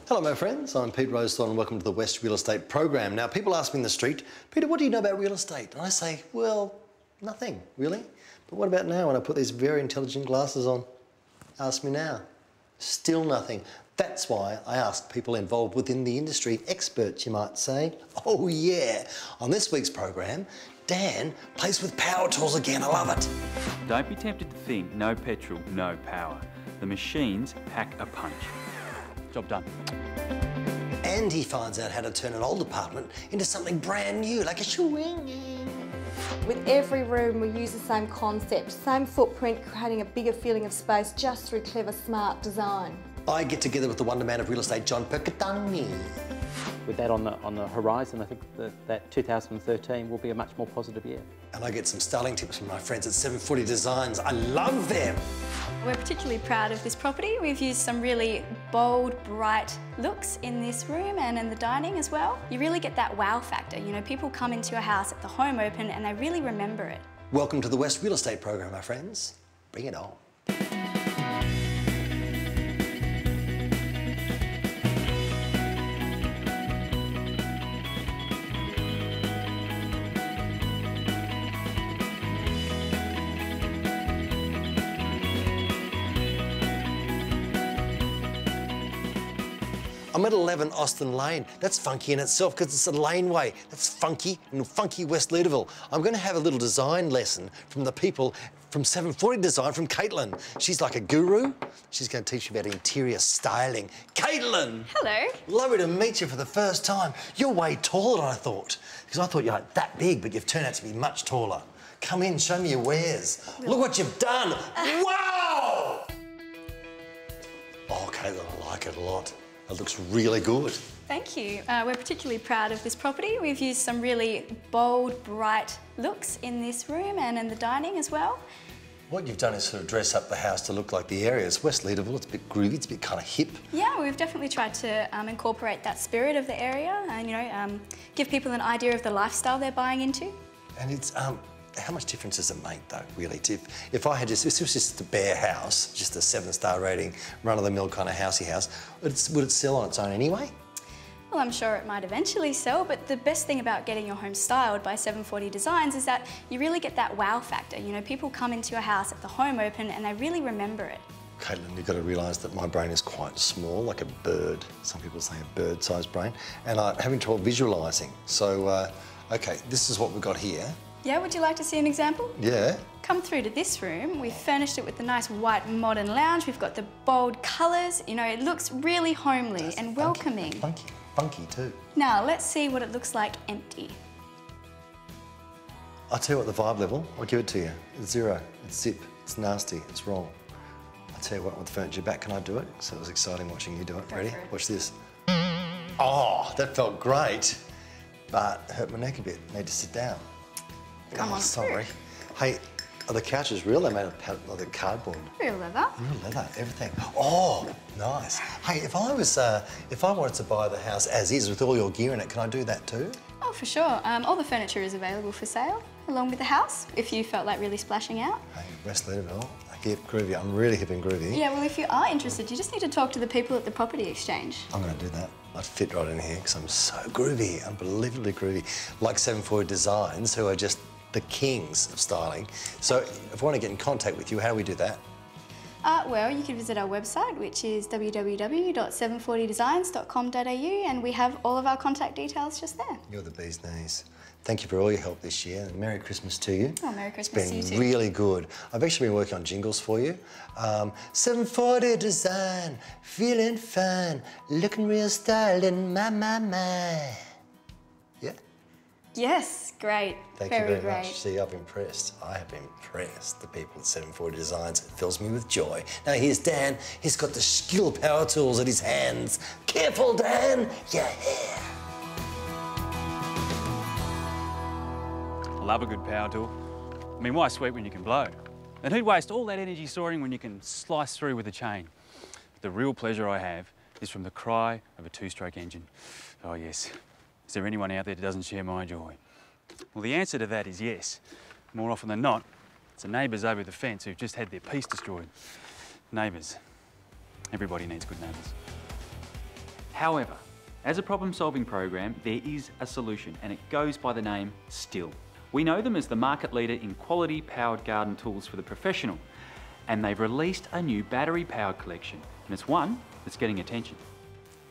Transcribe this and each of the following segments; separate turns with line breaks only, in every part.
Hello my friends, I'm Pete Rosethorn and welcome to the West Real Estate Program. Now people ask me in the street, Peter, what do you know about real estate? And I say, well, nothing really. But what about now when I put these very intelligent glasses on? Ask me now. Still nothing. That's why I asked people involved within the industry, experts you might say. Oh yeah, on this week's program, Dan plays with power tools again, I love it.
Don't be tempted to think no petrol, no power. The machines pack a punch. Job done.
And he finds out how to turn an old apartment into something brand new, like a swinging.
With every room, we use the same concept, same footprint, creating a bigger feeling of space just through clever, smart design.
I get together with the wonder man of real estate, John Percudani.
With that on the horizon, I think that 2013 will be a much more positive year.
And I get some styling tips from my friends at 740 Designs. I love them.
We're particularly proud of this property. We've used some really bold, bright looks in this room and in the dining as well. You really get that wow factor. You know, people come into your house at the home open and they really remember it.
Welcome to the West Real Estate Program, my friends. Bring it on. I'm at 11 Austin Lane. That's funky in itself because it's a laneway. That's funky in funky West Leederville. I'm going to have a little design lesson from the people from 740 Design, from Caitlin. She's like a guru. She's going to teach you about interior styling. Caitlin!
Hello.
Lovely to meet you for the first time. You're way taller than I thought, because I thought you were like that big, but you've turned out to be much taller. Come in, show me your wares. Look what you've done. Wow! Oh, Caitlin, I like it a lot. It looks really good.
Thank you. We're particularly proud of this property. We've used some really bold, bright looks in this room and in the dining as well.
What you've done is sort of dress up the house to look like the area. It's West Leederville, it's a bit groovy, it's a bit kind of hip. Yeah,
we've definitely tried to incorporate that spirit of the area and, you know, give people an idea of the lifestyle they're buying into.
And it's, how much difference does it make though, really? If I had just, if this was just a bare house, just a 7-star rating, run-of-the-mill kind of housey house, would it sell on its own anyway?
Well, I'm sure it might eventually sell, but the best thing about getting your home styled by 740 Designs is that you really get that wow factor. You know, people come into your house at the home open and they really remember it.
Caitlin, you've got to realise that my brain is quite small, like a bird. Some people say a bird-sized brain, and I'm having trouble visualising. So, okay, this is what we've got here.
Yeah, would you like to see an example?
Yeah.
Come through to this room. We've furnished it with the nice white modern lounge. We've got the bold colours. You know, it looks really homely and welcoming.
Funky too.
Now, let's see what it looks like empty.
I'll tell you what, the vibe level, I'll give it to you. It's 0, it's zip, it's nasty, it's wrong. I'll tell you what, with the furniture back, can I do it? So it was exciting watching you do it. Ready? Watch this. Oh, that felt great, but hurt my neck a bit. Need to sit down.
Come on
sorry. Hey, are the couches real? They're made of the cardboard.
Real leather.
Real leather, everything. Oh, nice. Hey, if I wanted to buy the house as is with all your gear in it, can I do that too?
Oh, for sure. All the furniture is available for sale, along with the house, if you felt like really splashing out.
Hey, West Leederville, hip, groovy. I'm really hip and groovy.
Yeah, well, if you are interested, you just need to talk to the people at the property exchange.
I'm going to do that. I'd fit right in here because I'm so groovy, unbelievably groovy. Like 740 Designs, who are just the kings of styling. So if I want to get in contact with you, how do we do that?
Well, you can visit our website, which is www.740designs.com.au, and we have all of our contact details just there.
You're the bee's knees. Thank you for all your help this year, and Merry Christmas to you.
Oh, Merry Christmas to you too.
It's been really good. I've actually been working on jingles for you. 740 Design, feeling fine, looking real styling, my. Yeah?
Yes, great.
Thank you very much. See, I've impressed. I have impressed the people at 740 Designs. It fills me with joy. Now here's Dan. He's got the Stihl power tools at his hands. Careful, Dan, your hair.
I love a good power tool. I mean, why sweep when you can blow? And who'd waste all that energy sawing when you can slice through with a chain? The real pleasure I have is from the cry of a 2-stroke engine. Oh yes. Is there anyone out there that doesn't share my joy? Well, the answer to that is yes. More often than not, it's the neighbours over the fence who've just had their peace destroyed. Neighbours. Everybody needs good neighbours. However, as a problem-solving program, there is a solution, and it goes by the name Stihl. We know them as the market leader in quality powered garden tools for the professional, and they've released a new battery-powered collection, and it's one that's getting attention.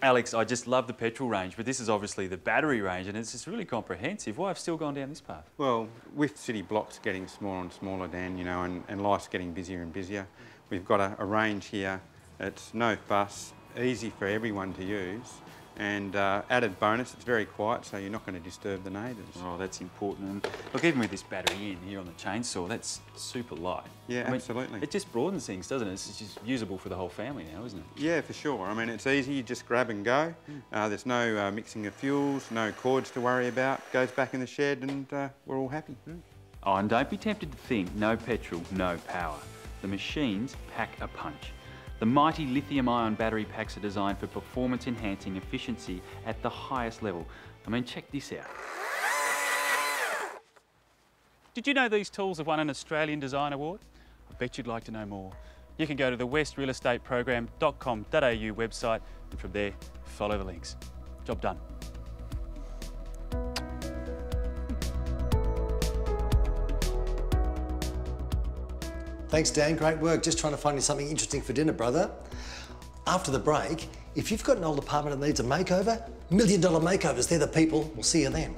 Alex, I just love the petrol range, but this is obviously the battery range, and it's just really comprehensive. Why have Stihl gone down this path?
Well, with city blocks getting smaller and smaller, Dan, you know, and life's getting busier and busier, we've got a range here. It's no fuss, easy for everyone to use, and added bonus, it's very quiet, so you're not going to disturb the neighbours.
Oh, that's important. And look, even with this battery in here on the chainsaw, that's super light.
Yeah,
I mean,
absolutely.
it just broadens things, doesn't it? It's just usable for the whole family now, isn't it?
Yeah, for sure. I mean, it's easy, you just grab and go. There's no mixing of fuels, no cords to worry about. Goes back in the shed and we're all happy.
Oh, and don't be tempted to think, no petrol, no power. The machines pack a punch. The mighty lithium-ion battery packs are designed for performance-enhancing efficiency at the highest level. I mean, check this out. Did you know these tools have won an Australian Design Award? I bet you'd like to know more. You can go to the westrealestateprogram.com.au website, and from there, follow the links. Job done.
Thanks, Dan. Great work. Just trying to find you something interesting for dinner, brother. After the break, if you've got an old apartment that needs a makeover, $1 million makeovers, they're the people. We'll see you then.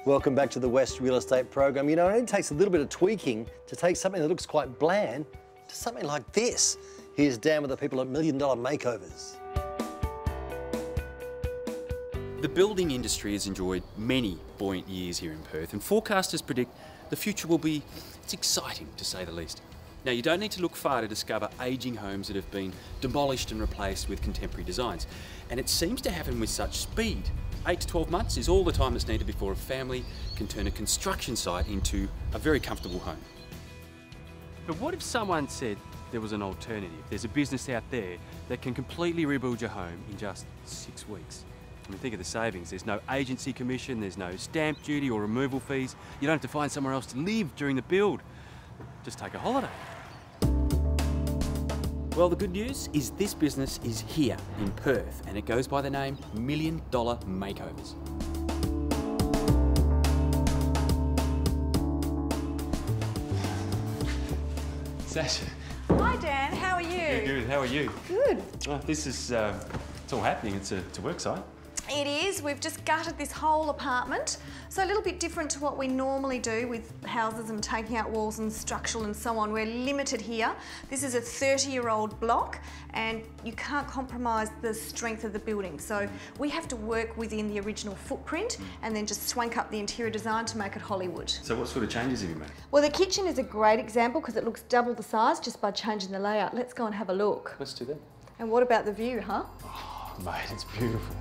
Welcome back to the West Real Estate Program. You know, it only takes a little bit of tweaking to take something that looks quite bland to something like this. Here's Dan with the people at $1 Million Makeovers.
The building industry has enjoyed many buoyant years here in Perth, and forecasters predict the future will be, it's exciting to say the least. Now, you don't need to look far to discover ageing homes that have been demolished and replaced with contemporary designs. And it seems to happen with such speed. 8 to 12 months is all the time that's needed before a family can turn a construction site into a very comfortable home. But what if someone said there was an alternative? There's a business out there that can completely rebuild your home in just 6 weeks. I mean, think of the savings. There's no agency commission, there's no stamp duty or removal fees. You don't have to find somewhere else to live during the build. Just take a holiday. Well, the good news is this business is here in Perth, and it goes by the name $1 Million Makeovers. Sasha.
Hi Dan, how are you?
Good, how are you?
Good.
Oh, this is, it's all happening. It's a work site.
It is. We've just gutted this whole apartment. So a little bit different to what we normally do with houses and taking out walls and structural and so on. We're limited here. This is a 30-year-old block and you can't compromise the strength of the building. So we have to work within the original footprint and then just swank up the interior design to make it Hollywood.
So what sort of changes have you made?
Well, the kitchen is a great example because it looks double the size just by changing the layout. Let's go and have a look.
Let's do that.
And what about the view, huh?
Oh, mate, it's beautiful.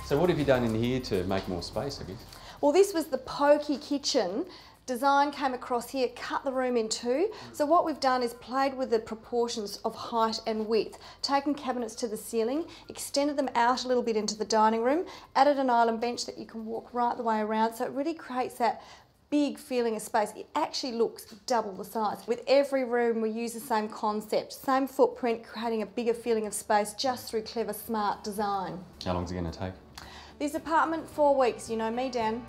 So what have you done in here to make more space, I guess?
Well, this was the pokey kitchen. Design came across here, cut the room in two. So what we've done is played with the proportions of height and width, taken cabinets to the ceiling, extended them out a little bit into the dining room, added an island bench that you can walk right the way around. So it really creates that big feeling of space. It actually looks double the size. With every room we use the same concept, same footprint, creating a bigger feeling of space just through clever, smart design.
How long's it going to take?
This apartment, 4 weeks. You know me, Dan.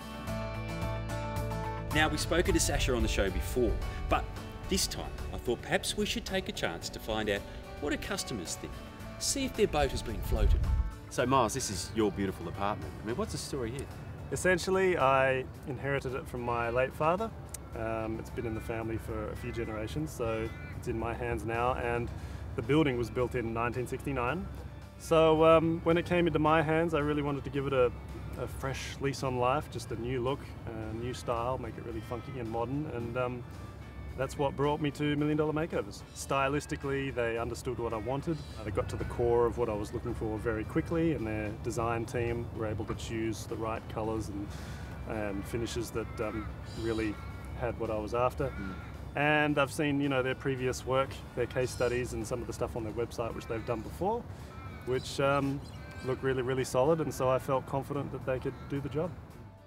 Now, we've spoken to Sasha on the show before, but this time I thought perhaps we should take a chance to find out what do customers think. See if their boat has been floated. So Miles, this is your beautiful apartment. I mean, what's the story here?
Essentially, I inherited it from my late father. It's been in the family for a few generations, so it's in my hands now, and the building was built in 1969. So when it came into my hands, I really wanted to give it a fresh lease on life, just a new look, a new style, make it really funky and modern, and that's what brought me to $1 Million Makeovers. Stylistically, they understood what I wanted. They got to the core of what I was looking for very quickly, and their design team were able to choose the right colours and finishes that really had what I was after. And I've seen, you know, their previous work, their case studies, and some of the stuff on their website which they've done before, which look really, really solid, and so I felt confident that they could do the job.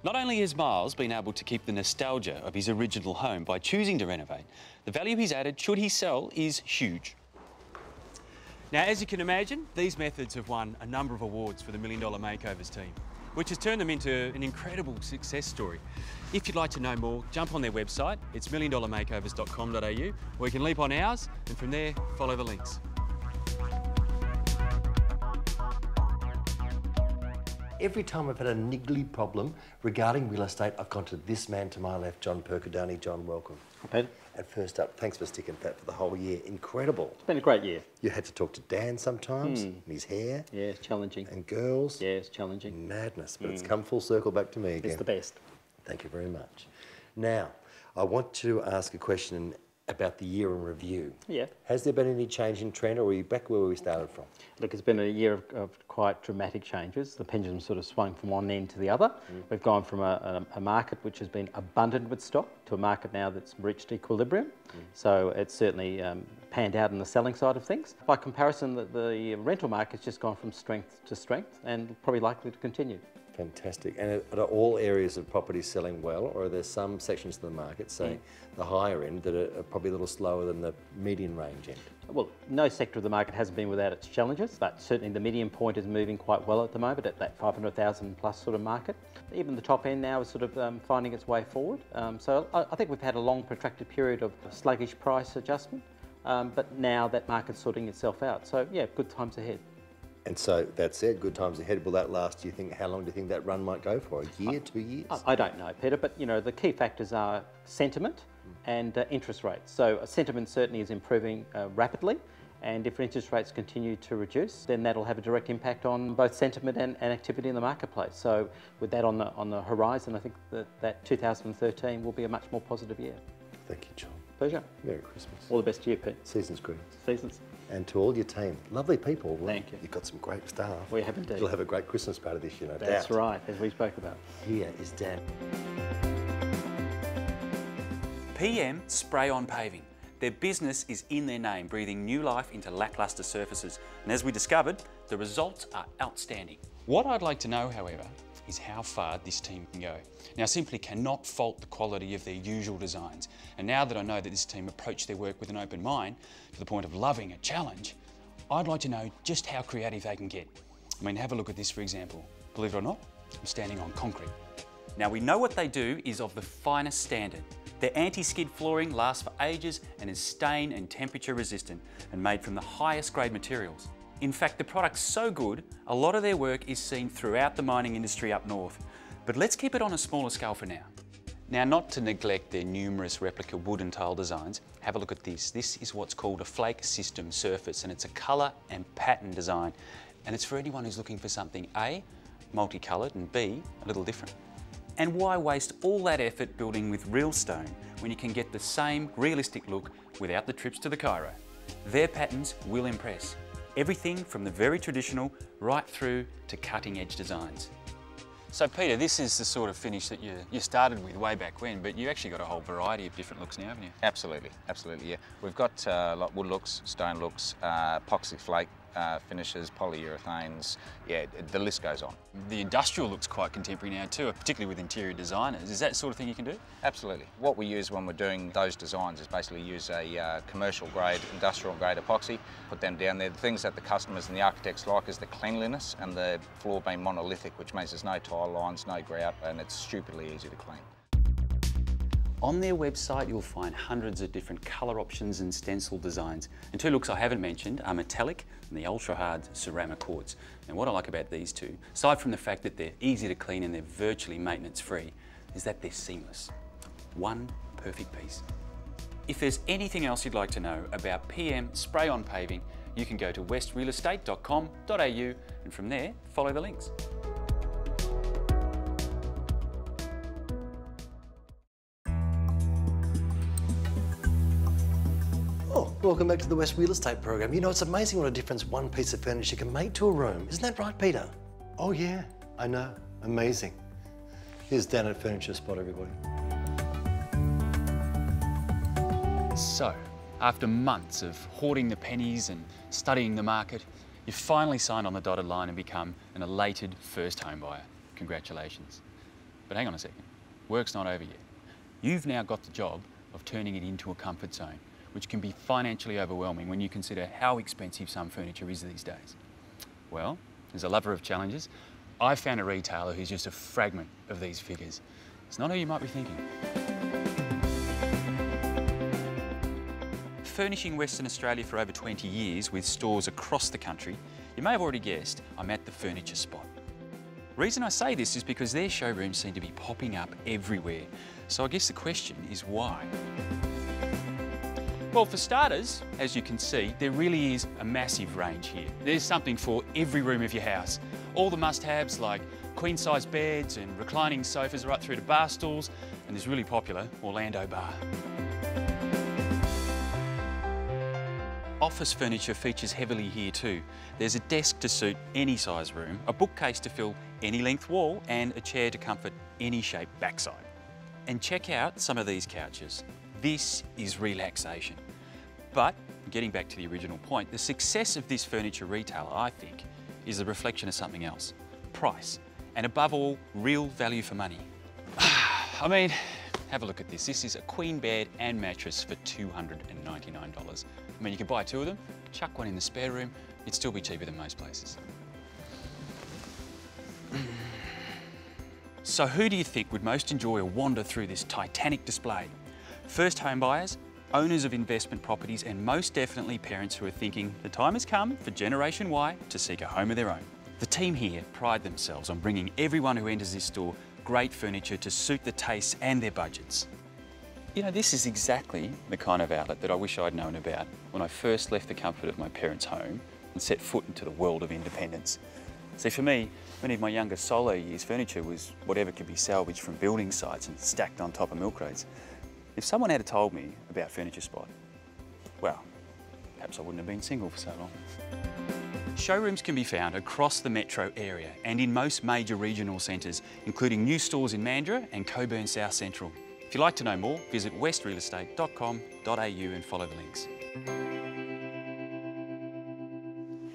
Not only has Miles been able to keep the nostalgia of his original home by choosing to renovate, the value he's added should he sell is huge. Now, as you can imagine, these methods have won a number of awards for the $1 Million Makeovers team, which has turned them into an incredible success story. If you'd like to know more, jump on their website. It's milliondollarmakeovers.com.au, or you can leap on ours, and from there, follow the links.
Every time I've had a niggly problem regarding real estate, I've gone to this man to my left, John Percudani. John, welcome.
Peter.
And first up, thanks for sticking with that for the whole year. Incredible.
It's been a great year.
You had to talk to Dan sometimes, and his hair.
Yeah, it's challenging.
And girls.
Yeah, it's challenging.
Madness, but it's come full circle back to me again.
It's the best.
Thank you very much. Now, I want to ask a question about the year in review.
Yeah.
Has there been any change in trend, or are we back where we started from?
Look, it's been a year of quite dramatic changes. The pendulum sort of swung from one end to the other. We've gone from a market which has been abundant with stock to a market now that's reached equilibrium. So it's certainly panned out in the selling side of things. By comparison, the rental market's just gone from strength to strength and probably likely to continue.
Fantastic. And are all areas of property selling well, or are there some sections of the market, say the higher end, that are probably a little slower than the median range end?
Well, no sector of the market hasn't been without its challenges, but certainly the median point is moving quite well at the moment at that 500,000 plus sort of market. Even the top end now is sort of finding its way forward. So I think we've had a long protracted period of sluggish price adjustment, but now that market's sorting itself out. So yeah, good times ahead.
And so that said, good times ahead. Will that last, do you think, how long do you think that run might go for? A year, 2 years?
I don't know, Peter, but you know, the key factors are sentiment and interest rates. So sentiment certainly is improving rapidly, and if interest rates continue to reduce, then that'll have a direct impact on both sentiment and activity in the marketplace. So with that on the horizon, I think that 2013 will be a much more positive year.
Thank you, John.
Pleasure.
Merry Christmas.
All the best to you, Pete.
Season's greetings.
Seasons.
And to all your team, lovely people.
Thank you.
You've got some great staff.
We have indeed.
You'll have a great Christmas party this year, no doubt.
That's right, as we spoke about.
Here is Dan.
PM Spray On Paving. Their business is in their name, breathing new life into lacklustre surfaces. And as we discovered, the results are outstanding. What I'd like to know, however, is how far this team can go. Now, I simply cannot fault the quality of their usual designs. And now that I know that this team approach their work with an open mind, to the point of loving a challenge, I'd like to know just how creative they can get. I mean, have a look at this, for example. Believe it or not, I'm standing on concrete. Now, we know what they do is of the finest standard. Their anti-skid flooring lasts for ages and is stain and temperature resistant and made from the highest grade materials. In fact, the product's so good, a lot of their work is seen throughout the mining industry up north. But let's keep it on a smaller scale for now. Now, not to neglect their numerous replica wood and tile designs, have a look at this. This is what's called a flake system surface, and it's a colour and pattern design. And it's for anyone who's looking for something A, multicoloured, and B, a little different. And why waste all that effort building with real stone when you can get the same realistic look without the trips to the Cairo? Their patterns will impress. Everything from the very traditional right through to cutting edge designs. So Peter, this is the sort of finish that you started with way back when, but you actually got a whole variety of different looks now, haven't you?
Absolutely, absolutely, yeah. We've got like wood looks, stone looks, epoxy flake finishes, polyurethanes, yeah, the list goes on.
The industrial looks quite contemporary now too, particularly with interior designers. Is that the sort of thing you can do?
Absolutely. What we use when we're doing those designs is basically use a commercial grade, industrial grade epoxy, put them down there. The things that the customers and the architects like is the cleanliness and the floor being monolithic, which means there's no tile lines, no grout, and it's stupidly easy to clean.
On their website, you'll find hundreds of different colour options and stencil designs. And two looks I haven't mentioned are metallic and the ultra-hard ceramic quartz. And what I like about these two, aside from the fact that they're easy to clean and they're virtually maintenance-free, is that they're seamless. One perfect piece. If there's anything else you'd like to know about PM Spray On Paving, you can go to westrealestate.com.au and from there, follow the links.
Welcome back to the West Real Estate Program. You know, it's amazing what a difference one piece of furniture can make to a room. Isn't that right, Peter? Oh yeah, I know. Amazing. Here's Dan at Furniture Spot, everybody.
So, after months of hoarding the pennies and studying the market, you've finally signed on the dotted line and become an elated first home buyer. Congratulations. But hang on a second, work's not over yet. You've now got the job of turning it into a comfort zone, which can be financially overwhelming when you consider how expensive some furniture is these days. Well, as a lover of challenges, I've found a retailer who's just a fragment of these figures. It's not who you might be thinking. Furnishing Western Australia for over 20 years with stores across the country, you may have already guessed I'm at the Furniture Spot. The reason I say this is because their showrooms seem to be popping up everywhere. So I guess the question is why? Well, for starters, as you can see, there really is a massive range here. There's something for every room of your house. All the must-haves like queen-size beds and reclining sofas right through to bar stools, and this really popular Orlando bar. Office furniture features heavily here too. There's a desk to suit any size room, a bookcase to fill any length wall, and a chair to comfort any shaped backside. And check out some of these couches. This is relaxation. But getting back to the original point, the success of this furniture retailer, I think, is a reflection of something else. Price, and above all, real value for money. I mean, have a look at this. This is a queen bed and mattress for $299. I mean, you can buy two of them, chuck one in the spare room, it'd still be cheaper than most places. So who do you think would most enjoy a wander through this titanic display? First home buyers, owners of investment properties, and most definitely parents who are thinking the time has come for Generation Y to seek a home of their own. The team here pride themselves on bringing everyone who enters this store great furniture to suit the tastes and their budgets. You know, this is exactly the kind of outlet that I wish I'd known about when I first left the comfort of my parents' home and set foot into the world of independence. See, for me, many of my younger solo years, furniture was whatever could be salvaged from building sites and stacked on top of milk crates. If someone had told me about Furniture Spot, well, perhaps I wouldn't have been single for so long. Showrooms can be found across the metro area and in most major regional centres, including new stores in Mandurah and Coburn South Central. If you'd like to know more, visit westrealestate.com.au and follow the links.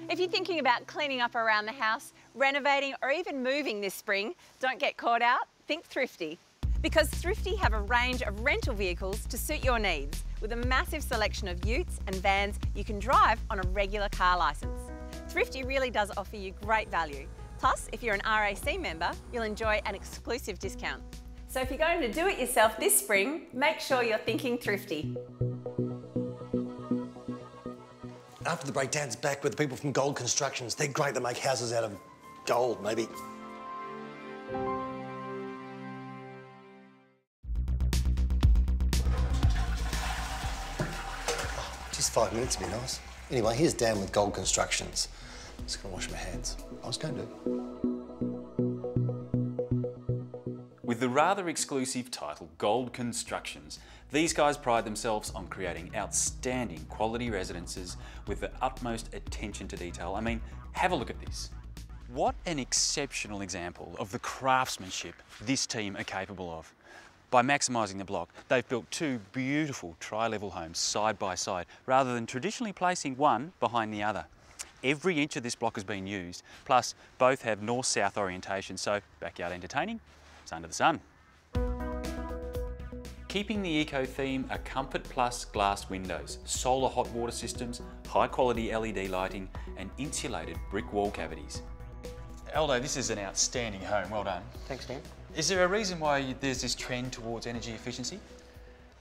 If you're thinking about cleaning up around the house, renovating or even moving this spring, don't get caught out, think Thrifty. Because Thrifty have a range of rental vehicles to suit your needs, with a massive selection of utes and vans you can drive on a regular car licence. Thrifty really does offer you great value. Plus, if you're an RAC member, you'll enjoy an exclusive discount. So if you're going to do it yourself this spring, make sure you're thinking Thrifty.
After the break, Dan's back with the people from Gold Constructions. They're great, they make houses out of gold, maybe. Just 5 minutes would be nice. Anyway, here's Dan with Gold Constructions. Just gonna wash my hands. I was going to.
With the rather exclusive title Gold Constructions, these guys pride themselves on creating outstanding quality residences with the utmost attention to detail. I mean, have a look at this. What an exceptional example of the craftsmanship this team are capable of. By maximising the block, they've built two beautiful tri-level homes side by side, rather than traditionally placing one behind the other. Every inch of this block has been used, plus both have north-south orientation, so backyard entertaining, it's under the sun. Keeping the eco theme are Comfort Plus glass windows, solar hot water systems, high quality LED lighting, and insulated brick wall cavities. Aldo, this is an outstanding home, well done.
Thanks, Dan.
Is there a reason why there's this trend towards energy efficiency?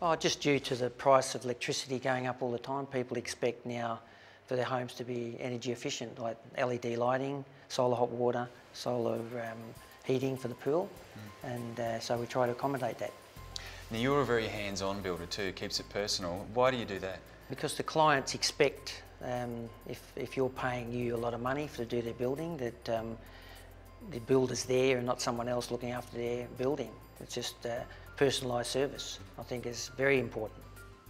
Oh, just due to the price of electricity going up all the time, people expect now for their homes to be energy efficient, like LED lighting, solar hot water, solar heating for the pool, and so we try to accommodate that.
Now you're a very hands-on builder too, keeps it personal. Why do you do that?
Because the clients expect, if you're paying you a lot of money to do their building, that the builder's there and not someone else looking after their building. It's just personalised service, I think is very important.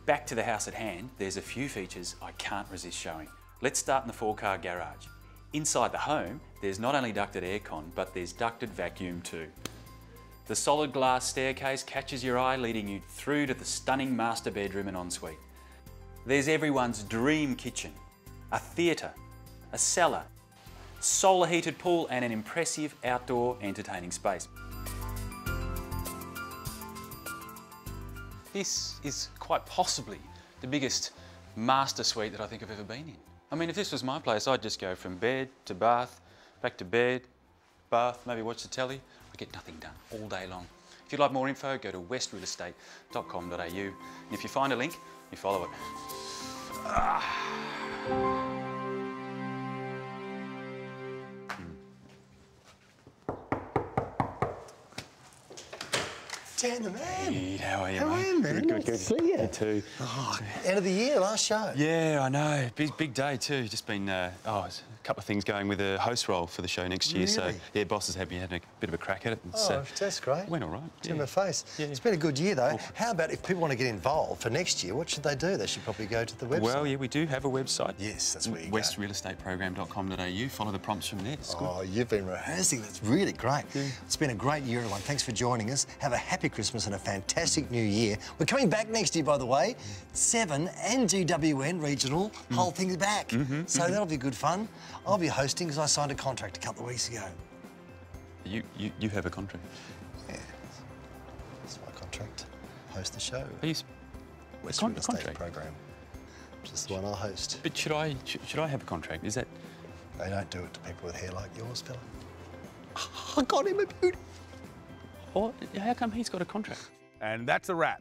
Back to the house at hand, there's a few features I can't resist showing. Let's start in the 4-car garage. Inside the home, there's not only ducted aircon, but there's ducted vacuum too. The solid glass staircase catches your eye, leading you through to the stunning master bedroom and ensuite. There's everyone's dream kitchen, a theatre, a cellar, solar heated pool, and an impressive outdoor entertaining space. this is quite possibly the biggest master suite that I think I've ever been in. I mean, if this was my place, I'd just go from bed to bath, back to bed, bath, maybe watch the telly. I get nothing done all day long. If you'd like more info, go to westrealestate.com.au, and if you find a link, you follow it.
Dan the man.
Pete, how are you,
How are
mate?
you, man?
Good,
Nice
good.
to see you.
You too.
Oh, end of the year, last show.
Yeah, I know. Big day too. Just been, it's a couple of things going with a host role for the show next year. So,
Really?
yeah, boss has had me having a bit of a crack at it. It's,
That's great.
went all right.
To my face.
Yeah.
It's been a good year, though. How about if people want to get involved for next year, what should they do? They should probably go to the website.
Well, yeah, we do have a website.
Yes, that's where you go.
westrealestateprogram.com.au. Follow the prompts from there. It's good.
Oh, you've been rehearsing. That's really great. Yeah. It's been a great year, everyone. Thanks for joining us. Have a happy Christmas and a fantastic new year. We're coming back next year, by the way. ch7 and GWN Regional, whole thing's back. So that'll be good fun. I'll be hosting because I signed a contract a couple of weeks ago.
You have a contract?
Yeah. That's my contract. Host the show.
Are you
West Real Estate program. Just the one I'll host.
But should I have a contract? Is that...
They don't do it to people with hair like yours, fella. I got him a beauty.
What? How come he's got a contract?
And that's a wrap.